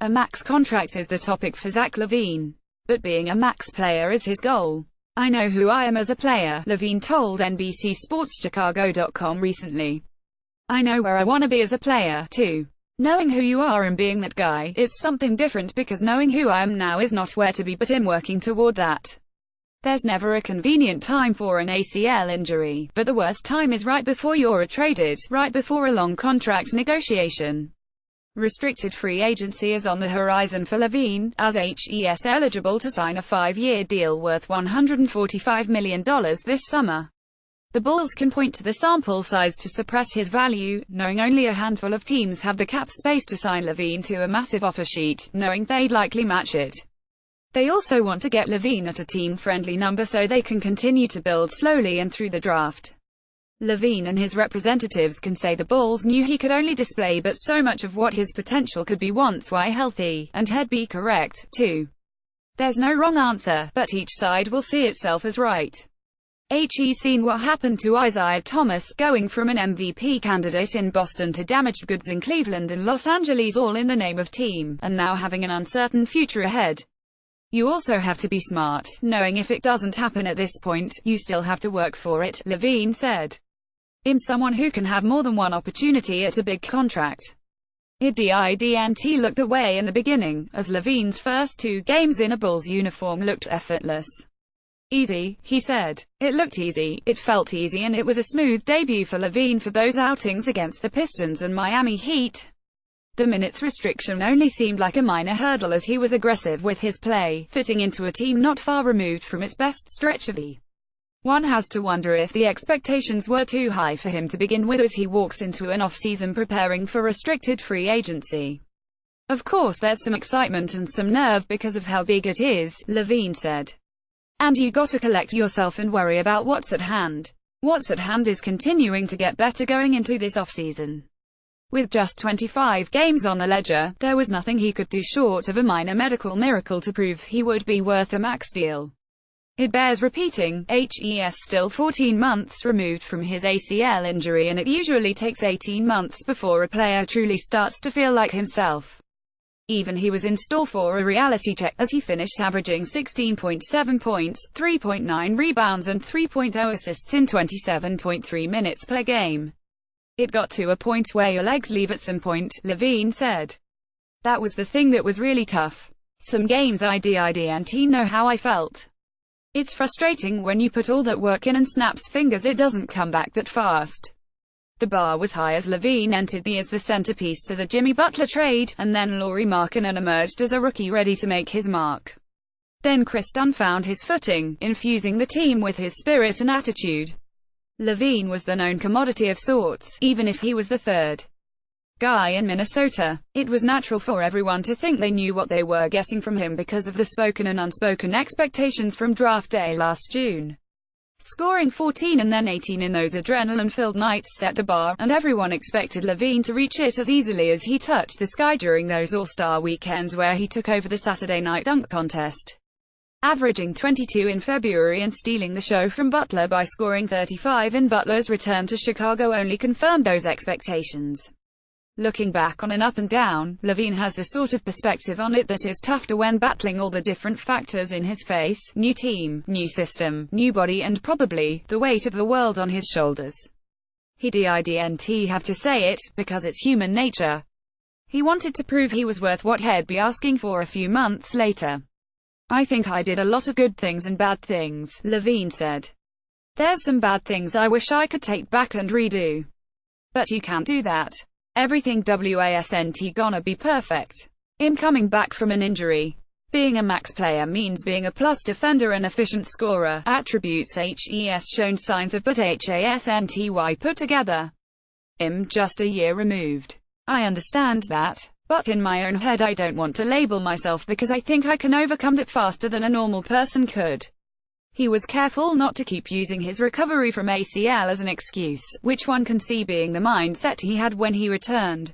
A max contract is the topic for Zach LaVine. But being a max player is his goal. I know who I am as a player, LaVine told NBCSportsChicago.com recently. I know where I want to be as a player, too. Knowing who you are and being that guy, it's something different because knowing who I am now is not where to be but I'm working toward that. There's never a convenient time for an ACL injury, but the worst time is right before you're traded, right before a long contract negotiation. Restricted free agency is on the horizon for LaVine, as he's eligible to sign a 5-year deal worth $145 million this summer. The Bulls can point to the sample size to suppress his value, knowing only a handful of teams have the cap space to sign LaVine to a massive offer sheet, knowing they'd likely match it. They also want to get LaVine at a team-friendly number so they can continue to build slowly and through the draft. LaVine and his representatives can say the Bulls knew he could only display but so much of what his potential could be once while healthy, and he'd be correct, too. There's no wrong answer, but each side will see itself as right. He's seen what happened to Isaiah Thomas, going from an MVP candidate in Boston to damaged goods in Cleveland and Los Angeles all in the name of team, and now having an uncertain future ahead. You also have to be smart, knowing if it doesn't happen at this point, you still have to work for it, LaVine said. I'm someone who can have more than one opportunity at a big contract. It didn't look that way in the beginning, as LaVine's first 2 games in a Bulls uniform looked effortless. Easy, he said. It looked easy, it felt easy and it was a smooth debut for LaVine for those outings against the Pistons and Miami Heat. The minutes restriction only seemed like a minor hurdle as he was aggressive with his play, fitting into a team not far removed from its best stretch of the. One has to wonder if the expectations were too high for him to begin with as he walks into an off-season preparing for restricted free agency. Of course there's some excitement and some nerve because of how big it is, LaVine said. And you gotta collect yourself and worry about what's at hand. What's at hand is continuing to get better going into this offseason. With just 25 games on the ledger, there was nothing he could do short of a minor medical miracle to prove he would be worth a max deal. It bears repeating, he's still 14 months removed from his ACL injury and it usually takes 18 months before a player truly starts to feel like himself. Even he was in store for a reality check, as he finished averaging 16.7 points, 3.9 rebounds and 3.0 assists in 27.3 minutes per game. It got to a point where your legs leave at some point, LaVine said. That was the thing that was really tough. Some games I didn't know how I felt. It's frustrating when you put all that work in and snaps fingers it doesn't come back that fast. The bar was high as LaVine entered as the centerpiece to the Jimmy Butler trade, and then Lauri Markkanen emerged as a rookie ready to make his mark. Then Kris Dunn found his footing, infusing the team with his spirit and attitude. LaVine was the known commodity of sorts, even if he was the third guy in Minnesota. It was natural for everyone to think they knew what they were getting from him because of the spoken and unspoken expectations from draft day last June. Scoring 14 and then 18 in those adrenaline-filled nights set the bar, and everyone expected LaVine to reach it as easily as he touched the sky during those All-Star weekends where he took over the Saturday night dunk contest. Averaging 22 in February and stealing the show from Butler by scoring 35 in Butler's return to Chicago only confirmed those expectations. Looking back on an up and down, LaVine has the sort of perspective on it that is tough to when battling all the different factors in his face: new team, new system, new body and probably the weight of the world on his shoulders. He didn't have to say it, because it's human nature. He wanted to prove he was worth what he'd be asking for a few months later. I think I did a lot of good things and bad things, LaVine said. There's some bad things I wish I could take back and redo. But you can't do that. Everything wasn't gonna be perfect. I'm coming back from an injury. Being a max player means being a plus defender and efficient scorer, attributes he's shown signs of but hasn't put together. I'm just a year removed. I understand that, but in my own head I don't want to label myself because I think I can overcome it faster than a normal person could. He was careful not to keep using his recovery from ACL as an excuse, which one can see being the mindset he had when he returned.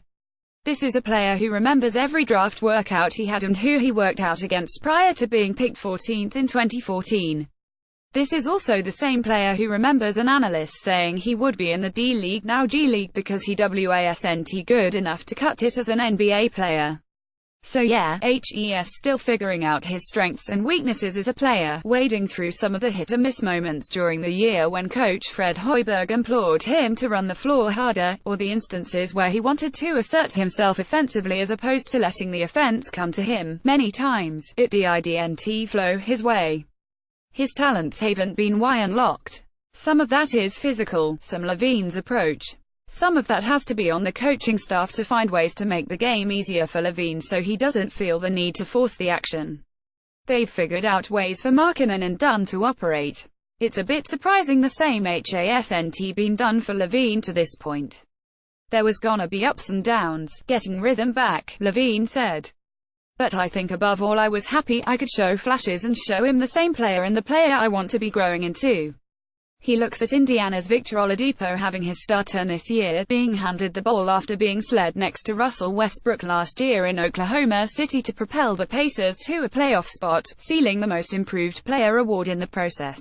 This is a player who remembers every draft workout he had and who he worked out against prior to being picked 14th in 2014. This is also the same player who remembers an analyst saying he would be in the D-League, now G-League, because he wasn't good enough to cut it as an NBA player. So yeah, HES still figuring out his strengths and weaknesses as a player, wading through some of the hit-or-miss moments during the year when coach Fred Hoiberg implored him to run the floor harder, or the instances where he wanted to assert himself offensively as opposed to letting the offense come to him. Many times, it didn't flow his way. His talents haven't been unlocked. Some of that is physical, some LaVine's approach. Some of that has to be on the coaching staff to find ways to make the game easier for LaVine so he doesn't feel the need to force the action. They've figured out ways for Markkanen and Dunn to operate. It's a bit surprising the same hasn't been done for LaVine to this point. There was gonna be ups and downs, getting rhythm back, LaVine said. But I think above all I was happy I could show flashes and show him the same player and the player I want to be growing into. He looks at Indiana's Victor Oladipo having his star turn this year, being handed the ball after being sled next to Russell Westbrook last year in Oklahoma City to propel the Pacers to a playoff spot, sealing the Most Improved Player award in the process.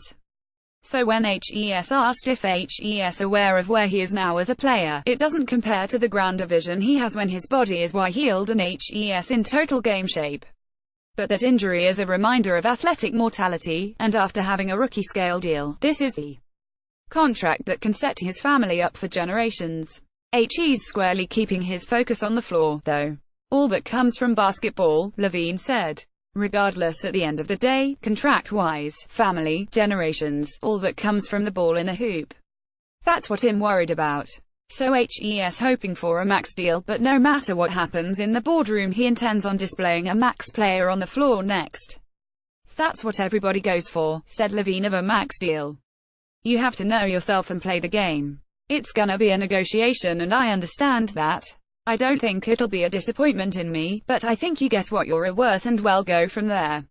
So when HES asked if HES aware of where he is now as a player, it doesn't compare to the grander vision he has when his body is healed and HES in total game shape. But that injury is a reminder of athletic mortality, and after having a rookie-scale deal, this is the contract that can set his family up for generations. He's squarely keeping his focus on the floor, though. All that comes from basketball, LaVine said. Regardless, at the end of the day, contract-wise, family, generations, all that comes from the ball in the hoop. That's what I'm worried about. So HES hoping for a max deal, but no matter what happens in the boardroom he intends on displaying a max player on the floor next. That's what everybody goes for, said LaVine of a max deal. You have to know yourself and play the game. It's gonna be a negotiation and I understand that. I don't think it'll be a disappointment in me, but I think you get what you're worth and well go from there.